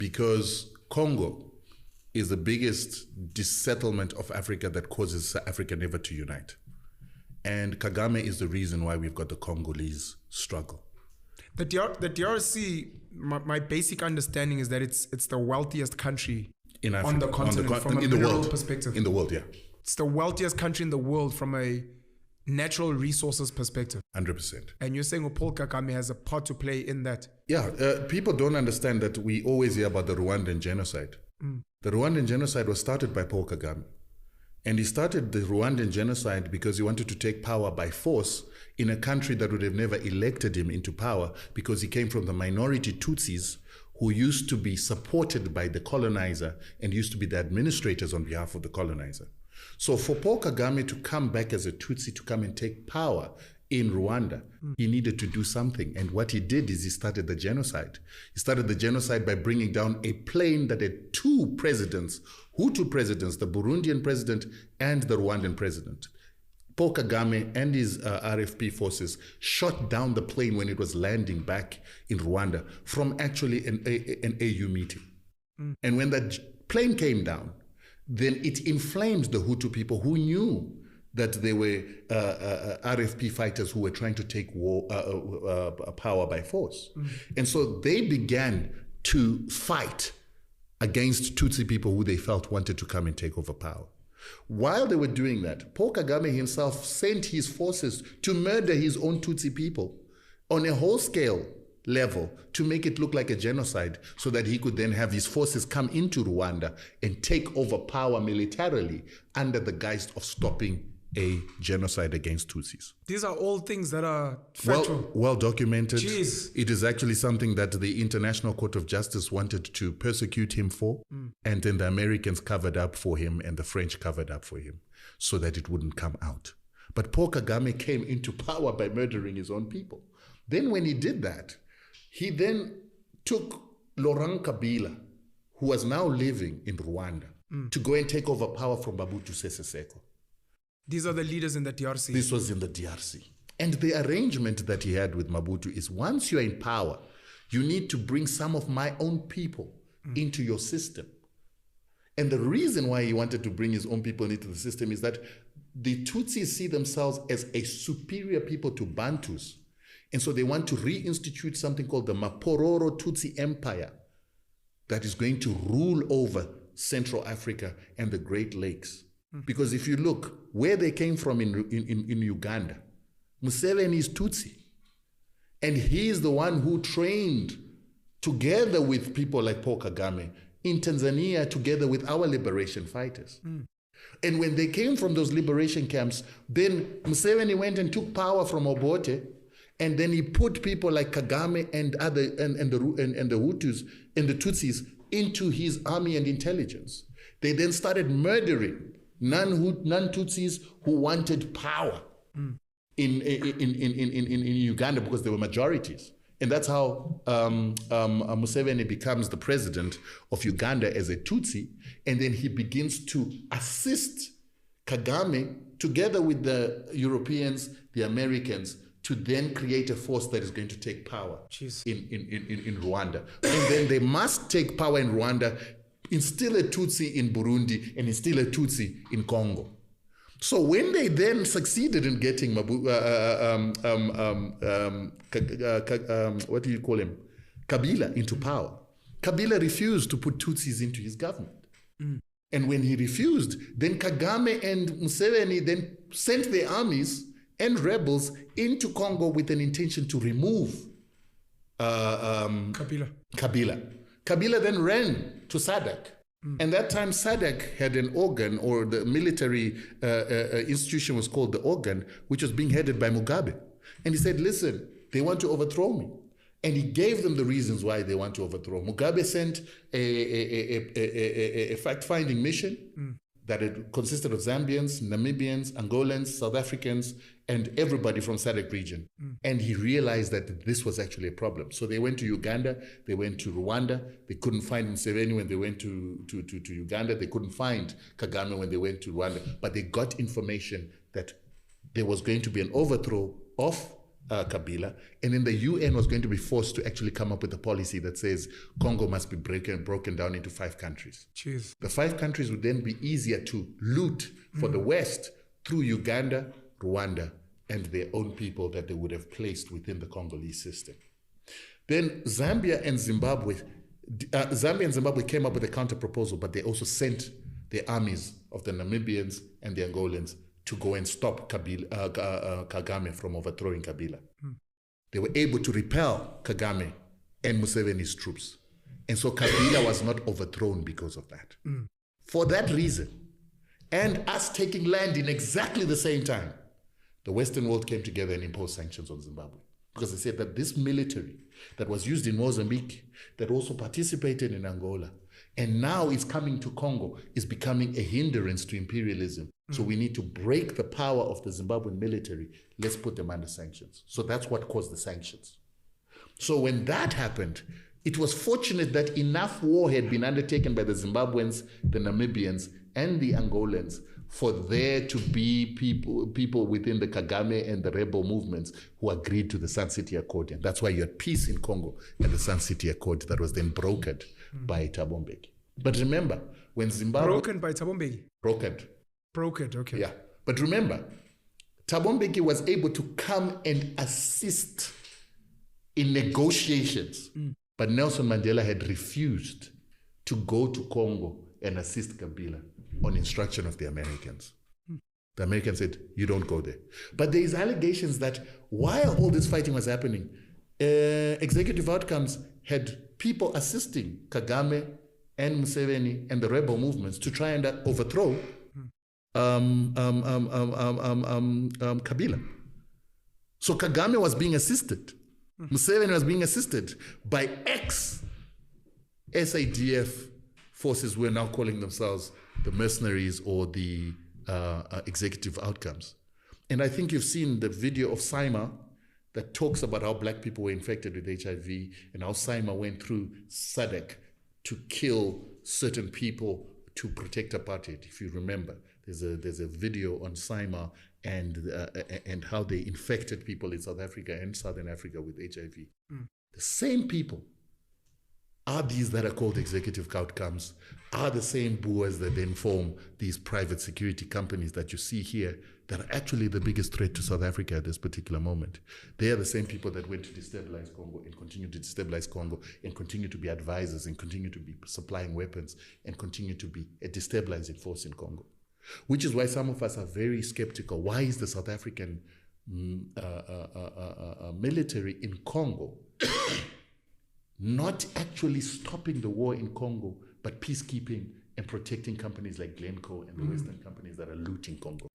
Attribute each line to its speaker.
Speaker 1: because Congo is the biggest dissettlement of Africa that causes South Africa never to unite. And Kagame is the reason why we've got the Congolese struggle.
Speaker 2: The DRC, my basic understanding is that it's the wealthiest country
Speaker 1: In Africa,
Speaker 2: on the continent from a mineral perspective.
Speaker 1: In the world, yeah.
Speaker 2: It's the wealthiest country in the world from a natural resources perspective.
Speaker 1: 100%.
Speaker 2: And you're saying Paul Kagame has a part to play in that?
Speaker 1: Yeah, people don't understand that we always hear about the Rwandan genocide. The Rwandan genocide was started by Paul Kagame. And he started the Rwandan genocide because he wanted to take power by force in a country that would have never elected him into power, because he came from the minority Tutsis who used to be supported by the colonizer and used to be the administrators on behalf of the colonizer. So for Paul Kagame to come back as a Tutsi to come and take power in Rwanda, he needed to do something. And what he did is he started the genocide. He started the genocide by bringing down a plane that had two presidents, Hutu presidents, the Burundian president and the Rwandan president. Paul Kagame and his RFP forces shot down the plane when it was landing back in Rwanda from actually an AU meeting. And when that plane came down, then it inflamed the Hutu people who knew that they were RFP fighters who were trying to take power by force. And so they began to fight against Tutsi people who they felt wanted to come and take over power. While they were doing that, Paul Kagame himself sent his forces to murder his own Tutsi people on a whole-scale level to make it look like a genocide, so that he could then have his forces come into Rwanda and take over power militarily under the guise of stopping a genocide against Tutsis.
Speaker 2: These are all things that are factual.
Speaker 1: Well documented.
Speaker 2: Jeez.
Speaker 1: It is actually something that the International Court of Justice wanted to persecute him for, and then the Americans covered up for him and the French covered up for him so that it wouldn't come out. But Paul Kagame came into power by murdering his own people. Then when he did that, he then took Laurent Kabila, who was now living in Rwanda, to go and take over power from Mobutu Sese Seko.
Speaker 2: These are the leaders in the DRC.
Speaker 1: This was in the DRC. And the arrangement that he had with Mobutu is, once you're in power, you need to bring some of my own people into your system. And the reason why he wanted to bring his own people into the system is that the Tutsis see themselves as a superior people to Bantus. And so they want to reinstitute something called the Mapororo Tutsi Empire that is going to rule over Central Africa and the Great Lakes. Because if you look where they came from in Uganda, Museveni is Tutsi. And he is the one who trained, together with people like Paul Kagame, in Tanzania, together with our liberation fighters. And when they came from those liberation camps, then Museveni went and took power from Obote, and then he put people like Kagame and the Hutus and the Tutsis into his army and intelligence. They then started murdering non-Tutsis who wanted power in Uganda, because they were majorities. And that's how Museveni becomes the president of Uganda as a Tutsi. And then he begins to assist Kagame, together with the Europeans, the Americans, to then create a force that is going to take power in Rwanda. And then they must take power in Rwanda, instill a Tutsi in Burundi, and instill a Tutsi in Congo. So when they then succeeded in getting what do you call him? Kabila into power, Kabila refused to put Tutsis into his government. And when he refused, then Kagame and Museveni then sent their armies and rebels into Congo with an intention to remove Kabila. Kabila then ran to SADC. And that time SADC had an organ, or the military institution was called the organ, which was being headed by Mugabe. And he said, listen, they want to overthrow me. And he gave them the reasons why they want to overthrow. Mugabe sent a fact-finding mission that it consisted of Zambians, Namibians, Angolans, South Africans, and everybody from SADC region. And he realized that this was actually a problem. So they went to Uganda, they went to Rwanda, they couldn't find Museveni when they went to Uganda, they couldn't find Kagame when they went to Rwanda, but they got information that there was going to be an overthrow of Kabila, and then the UN was going to be forced to actually come up with a policy that says Congo must be broken down into 5 countries.
Speaker 2: Jeez.
Speaker 1: The 5 countries would then be easier to loot for the West through Uganda, Rwanda, and their own people that they would have placed within the Congolese system. Then Zambia and Zimbabwe came up with a counter proposal, but they also sent the armies of the Namibians and the Angolans to go and stop Kagame from overthrowing Kabila. They were able to repel Kagame and Museveni's troops. And so Kabila was not overthrown because of that. For that reason, and us taking land in exactly the same time, the Western world came together and imposed sanctions on Zimbabwe. Because they said that this military that was used in Mozambique, that also participated in Angola, and now is coming to Congo, is becoming a hindrance to imperialism. So we need to break the power of the Zimbabwean military. Let's put them under sanctions. So that's what caused the sanctions. So when that happened, it was fortunate that enough war had been undertaken by the Zimbabweans, the Namibians, and the Angolans for there to be people within the Kagame and the rebel movements who agreed to the Sun City Accord. And that's why you had peace in Congo and the Sun City Accord that was then brokered by Thabo Mbeki. But remember, when Zimbabwe...
Speaker 2: Broken by Thabo Mbeki? Brokered, okay.
Speaker 1: Yeah. But remember, Thabo Mbeki was able to come and assist in negotiations. But Nelson Mandela had refused to go to Congo and assist Kabila on instruction of the Americans. The Americans said, you don't go there. But there is allegations that while all this fighting was happening, executive outcomes had people assisting Kagame and Museveni and the rebel movements to try and overthrow Kabila. So Kagame was being assisted. Museveni was being assisted by ex-SADF forces who are now calling themselves the mercenaries or the executive outcomes. And I think you've seen the video of Saima that talks about how black people were infected with HIV and how Saima went through SADC to kill certain people to protect apartheid. If you remember, there's a video on Saima and how they infected people in South Africa and Southern Africa with HIV. The same people are these that are called executive outcomes, are the same boers that then form these private security companies that you see here that are actually the biggest threat to South Africa at this particular moment. They are the same people that went to destabilize Congo and continue to destabilize Congo and continue to be advisors and continue to be supplying weapons and continue to be a destabilizing force in Congo. Which is why some of us are very skeptical. Why is the South African military in Congo not actually stopping the war in Congo, but peacekeeping and protecting companies like Glencoe and the Western companies that are looting Congo?